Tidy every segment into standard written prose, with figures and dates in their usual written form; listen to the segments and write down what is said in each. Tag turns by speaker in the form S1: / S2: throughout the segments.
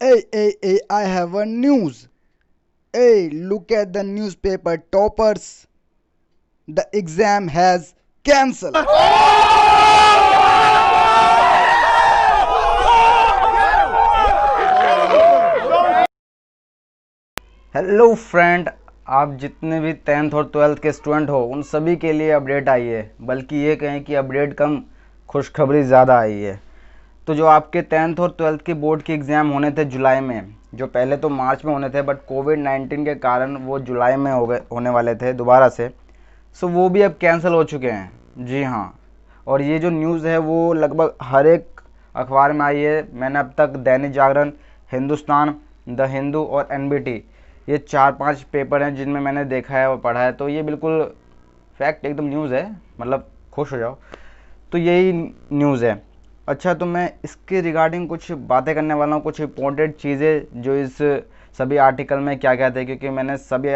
S1: Hey, I have a news. Hey, look at the newspaper toppers. The exam has cancelled.
S2: Hello friend, आप जितने भी 10th और 12th के student हो उन सभी के लिए अपडेट आई है। बल्कि ये कहें कि अपडेट कम, खुशखबरी ज़्यादा आई है। तो जो आपके 10th और 12th के बोर्ड के एग्ज़ाम होने थे जुलाई में, जो पहले तो मार्च में होने थे बट कोविड-19 के कारण वो जुलाई में होने वाले थे दोबारा से। सो वो भी अब कैंसिल हो चुके हैं। जी हाँ, और ये जो न्यूज़ है वो लगभग हर एक अखबार में आई है। मैंने अब तक दैनिक जागरण, हिंदुस्तान, द हिंदू और एनबीटी, ये 4-5 पेपर हैं जिनमें मैंने देखा है और पढ़ा है। तो ये बिल्कुल फैक्ट एकदम न्यूज़ है, मतलब खुश हो जाओ। तो यही न्यूज़ है। अच्छा, तो मैं इसके रिगार्डिंग कुछ बातें करने वाला हूँ, कुछ इंपॉर्टेंट चीज़ें जो इस सभी आर्टिकल में क्या क्या थे, क्योंकि मैंने सभी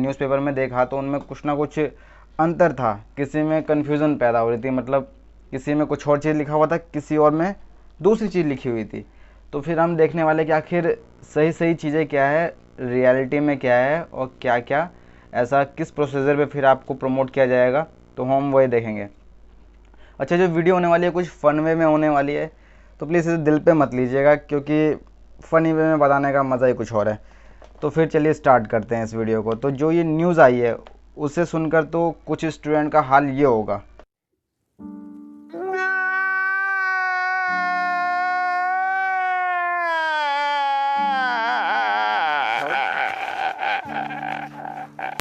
S2: न्यूज़पेपर में देखा तो उनमें कुछ ना कुछ अंतर था। किसी में कन्फ्यूज़न पैदा हो रही थी, मतलब किसी में कुछ और चीज़ लिखा हुआ था, किसी और में दूसरी चीज़ लिखी हुई थी। तो फिर हम देखने वाले कि आखिर सही सही चीज़ें क्या है, रियलिटी में क्या है और क्या क्या ऐसा किस प्रोसीजर पे फिर आपको प्रमोट किया जाएगा, तो हम वही देखेंगे। अच्छा, जो वीडियो होने वाली है कुछ फ़न वे में होने वाली है, तो प्लीज़ इसे दिल पे मत लीजिएगा, क्योंकि फ़नी वे में बताने का मज़ा ही कुछ और है। तो फिर चलिए स्टार्ट करते हैं इस वीडियो को। तो जो ये न्यूज़ आई है उसे सुनकर तो कुछ स्टूडेंट का हाल ये होगा।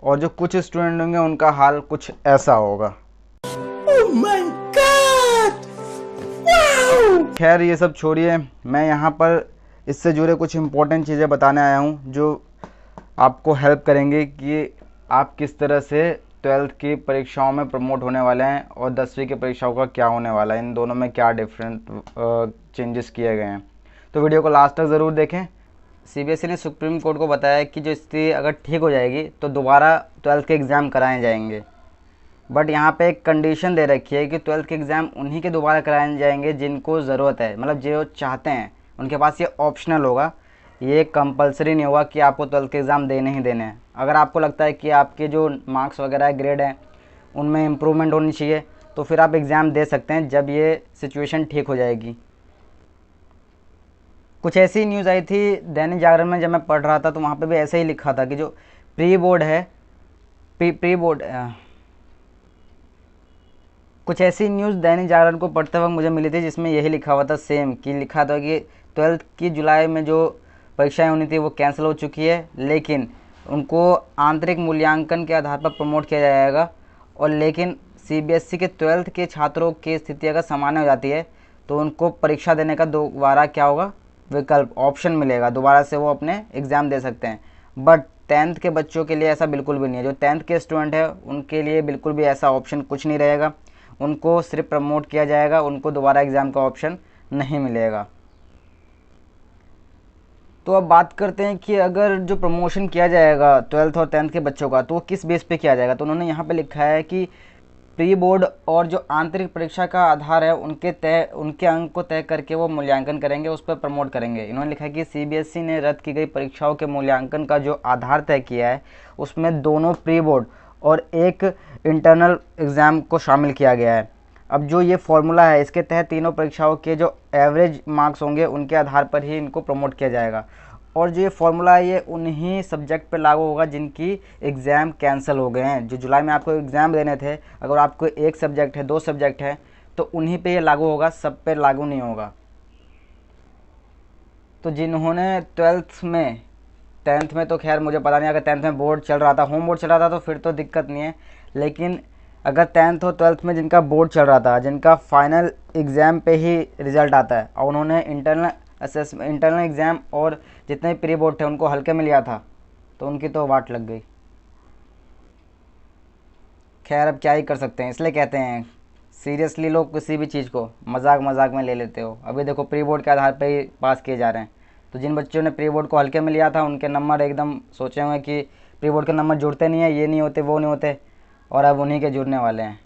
S2: और जो कुछ स्टूडेंट होंगे उनका हाल कुछ ऐसा होगा।
S1: Oh my God! Wow!
S2: खैर ये सब छोड़िए, मैं यहाँ पर इससे जुड़े कुछ इम्पोर्टेंट चीज़ें बताने आया हूँ जो आपको हेल्प करेंगे कि आप किस तरह से 12th की परीक्षाओं में प्रमोट होने वाले हैं और 10वीं की परीक्षाओं का क्या होने वाला है, इन दोनों में क्या डिफरेंट चेंजेस किए गए हैं। तो वीडियो को लास्ट तक ज़रूर देखें। सीबीएसई ने सुप्रीम कोर्ट को बताया कि जो स्थिति अगर ठीक हो जाएगी तो दोबारा 12th के एग्ज़ाम कराए जाएंगे। बट यहाँ पे एक कंडीशन दे रखी है कि 12th के एग्ज़ाम उन्हीं के दोबारा कराए जाएंगे जिनको ज़रूरत है, मतलब जो चाहते हैं उनके पास। ये ऑप्शनल होगा, ये कंपलसरी नहीं होगा कि आपको 12th के एग्ज़ाम देने ही देने हैं। अगर आपको लगता है कि आपके जो मार्क्स वगैरह ग्रेड हैं उनमें इम्प्रूवमेंट होनी चाहिए तो फिर आप एग्ज़ाम दे सकते हैं जब ये सिचुएशन ठीक हो जाएगी। कुछ ऐसी न्यूज़ आई थी दैनिक जागरण में, जब मैं पढ़ रहा था तो वहाँ पे भी ऐसे ही लिखा था कि जो प्री बोर्ड है, प्री बोर्ड कुछ ऐसी न्यूज़ दैनिक जागरण को पढ़ते वक्त मुझे मिली थी जिसमें यही लिखा हुआ था सेम, कि लिखा था कि 12th की जुलाई में जो परीक्षाएं होनी थी वो कैंसिल हो चुकी है, लेकिन उनको आंतरिक मूल्यांकन के आधार पर प्रमोट किया जाएगा। और लेकिन सीबीएसई के 12th के छात्रों की स्थिति अगर सामान्य हो जाती है तो उनको परीक्षा देने का दोबारा क्या होगा, विकल्प, ऑप्शन मिलेगा, दोबारा से वो अपने एग्ज़ाम दे सकते हैं। बट 10th के बच्चों के लिए ऐसा बिल्कुल भी नहीं है। जो 10th के स्टूडेंट है उनके लिए बिल्कुल भी ऐसा ऑप्शन कुछ नहीं रहेगा। उनको सिर्फ प्रमोट किया जाएगा, उनको दोबारा एग्ज़ाम का ऑप्शन नहीं मिलेगा। तो अब बात करते हैं कि अगर जो प्रमोशन किया जाएगा 12th और 10th के बच्चों का तो वो किस बेस पे किया जाएगा। तो उन्होंने यहाँ पे लिखा है कि प्री बोर्ड और जो आंतरिक परीक्षा का आधार है उनके अंक को तय करके वो मूल्यांकन करेंगे, उस पर प्रमोट करेंगे। इन्होंने लिखा है कि सीबीएसई ने रद्द की गई परीक्षाओं के मूल्यांकन का जो आधार तय किया है उसमें दोनों प्री बोर्ड और एक इंटरनल एग्ज़ाम को शामिल किया गया है। अब जो ये फॉर्मूला है इसके तहत तीनों परीक्षाओं के जो एवरेज मार्क्स होंगे उनके आधार पर ही इनको प्रमोट किया जाएगा। और जो ये फॉर्मूला है ये उन्हीं सब्जेक्ट पे लागू होगा जिनकी एग्ज़ाम कैंसिल हो गए हैं। जो जुलाई में आपको एग्ज़ाम देने थे, अगर आपको एक सब्जेक्ट है, 2 सब्जेक्ट है, तो उन्हीं पे ये लागू होगा, सब पे लागू नहीं होगा। तो जिन्होंने 12th में, 10th में तो खैर मुझे पता नहीं, अगर 10th में बोर्ड चल रहा था, होम बोर्ड चल रहा था तो फिर तो दिक्कत नहीं है। लेकिन अगर 10th और 12th में जिनका बोर्ड चल रहा था, जिनका फाइनल एग्ज़ाम पे ही रिज़ल्ट आता है और उन्होंने इंटरनल एग्ज़ाम और जितने प्री बोर्ड थे उनको हल्के में लिया था, तो उनकी तो वाट लग गई। खैर अब क्या ही कर सकते हैं, इसलिए कहते हैं सीरियसली लोग किसी भी चीज़ को मजाक मजाक में ले लेते हो। अभी देखो प्री बोर्ड के आधार पर ही पास किए जा रहे हैं। तो जिन बच्चों ने प्री बोर्ड को हल्के में लिया था उनके नंबर एकदम सोचे हुए कि प्री बोर्ड के नंबर जुड़ते नहीं है, ये नहीं होते, वो नहीं होते, और अब उन्हीं के जुड़ने वाले हैं।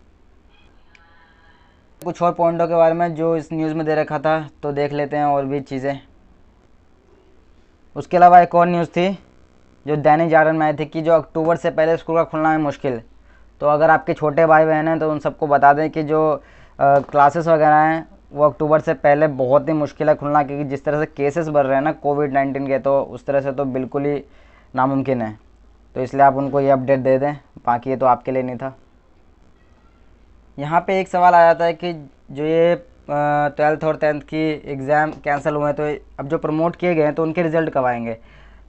S2: कुछ और पॉइंटों के बारे में जो इस न्यूज़ में दे रखा था तो देख लेते हैं और भी चीज़ें। उसके अलावा एक और न्यूज़ थी जो दैनिक जागरण में आई थी कि जो अक्टूबर से पहले स्कूल का खुलना है मुश्किल। तो अगर आपके छोटे भाई बहन हैं तो उन सबको बता दें कि जो क्लासेस वगैरह हैं वो अक्टूबर से पहले बहुत ही मुश्किल है खुलना, क्योंकि जिस तरह से केसेस बढ़ रहे हैं ना कोविड-19 के, तो उस तरह से तो बिल्कुल ही नामुमकिन है। तो इसलिए आप उनको ये अपडेट दे दें, बाकी ये तो आपके लिए नहीं था। यहाँ पे एक सवाल आ जाता है कि जो ये 12th और 10th की एग्ज़ाम कैंसिल हुए हैं तो अब जो प्रमोट किए गए हैं तो उनके रिज़ल्ट कब आएंगे?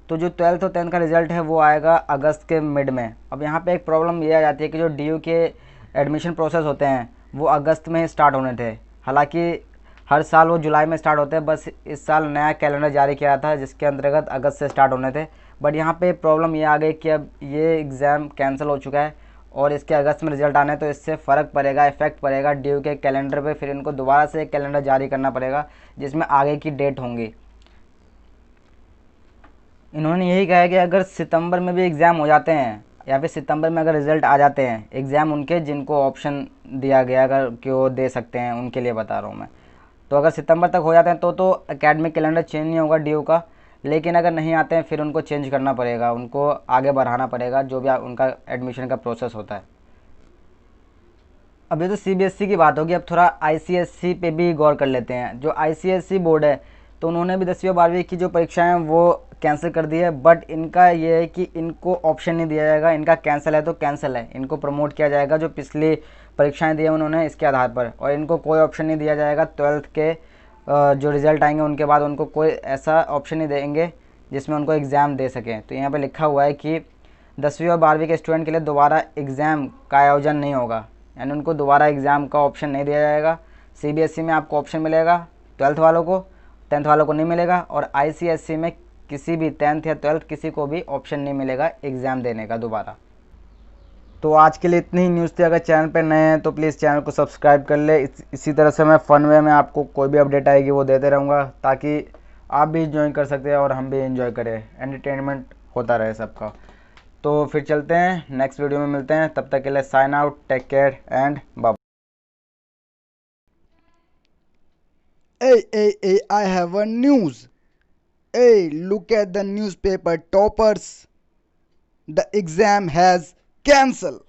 S2: तो जो 12th और 10th का रिज़ल्ट है वो आएगा अगस्त के मिड में। अब यहाँ पे एक प्रॉब्लम ये आ जाती है कि जो DU के एडमिशन प्रोसेस होते हैं वो अगस्त में ही स्टार्ट होने थे। हालांकि हर साल वो जुलाई में स्टार्ट होते हैं, बस इस साल नया कैलेंडर जारी किया था जिसके अंतर्गत अगस्त से स्टार्ट होने थे। बट यहाँ पे प्रॉब्लम ये आ गई कि अब ये एग्ज़ाम कैंसिल हो चुका है और इसके अगस्त में रिज़ल्ट आने, तो इससे फ़र्क पड़ेगा, इफेक्ट पड़ेगा DU के कैलेंडर पे। फिर इनको दोबारा से एक कैलेंडर जारी करना पड़ेगा जिसमें आगे की डेट होंगी। इन्होंने यही कहा है कि अगर सितंबर में भी एग्ज़ाम हो जाते हैं या फिर सितंबर में अगर रिज़ल्ट आ जाते हैं एग्ज़ाम उनके जिनको ऑप्शन दिया गया अगर कि वो दे सकते हैं, उनके लिए बता रहा हूँ मैं। तो अगर सितंबर तक हो जाते हैं तो एकेडमिक कैलेंडर चेंज नहीं होगा DU का। लेकिन अगर नहीं आते हैं फिर उनको चेंज करना पड़ेगा, उनको आगे बढ़ाना पड़ेगा जो भी उनका एडमिशन का प्रोसेस होता है। अब ये तो CBSE की बात होगी, अब थोड़ा ICSE पे भी गौर कर लेते हैं। जो ICSE बोर्ड है तो उन्होंने भी 10वीं और 12वीं की जो परीक्षाएं हैं वो कैंसिल कर दी है। बट इनका ये है कि इनको ऑप्शन नहीं दिया जाएगा, इनका कैंसिल है तो कैंसिल है, इनको प्रमोट किया जाएगा जो पिछली परीक्षाएं दी है उन्होंने इसके आधार पर। और इनको कोई ऑप्शन नहीं दिया जाएगा 12th के जो रिज़ल्ट आएंगे उनके बाद उनको कोई ऐसा ऑप्शन नहीं देंगे जिसमें उनको एग्ज़ाम दे सकें। तो यहाँ पर लिखा हुआ है कि 10वीं और 12वीं के स्टूडेंट के लिए दोबारा एग्ज़ाम का आयोजन नहीं होगा, यानी उनको दोबारा एग्ज़ाम का ऑप्शन नहीं दिया जाएगा। CBSE में आपको ऑप्शन मिलेगा 12th वालों को, 10th वालों को नहीं मिलेगा। और ICSE में किसी भी 10th या 12th किसी को भी ऑप्शन नहीं मिलेगा एग्ज़ाम देने का दोबारा। तो आज के लिए इतनी ही न्यूज़ थी। अगर चैनल पर नए हैं तो प्लीज़ चैनल को सब्सक्राइब कर ले। इसी तरह से मैं फ़न वे में आपको कोई भी अपडेट आएगी वो देते रहूँगा ताकि आप भी इंजॉय कर सकते हैं और हम भी इंजॉय करें, एंटरटेनमेंट होता रहे सबका। तो फिर चलते हैं, नेक्स्ट वीडियो में मिलते हैं। तब तक के लिए sign out, take care and bye.
S1: Hey, I have a news. Hey, look at the newspaper toppers. The exam has cancelled.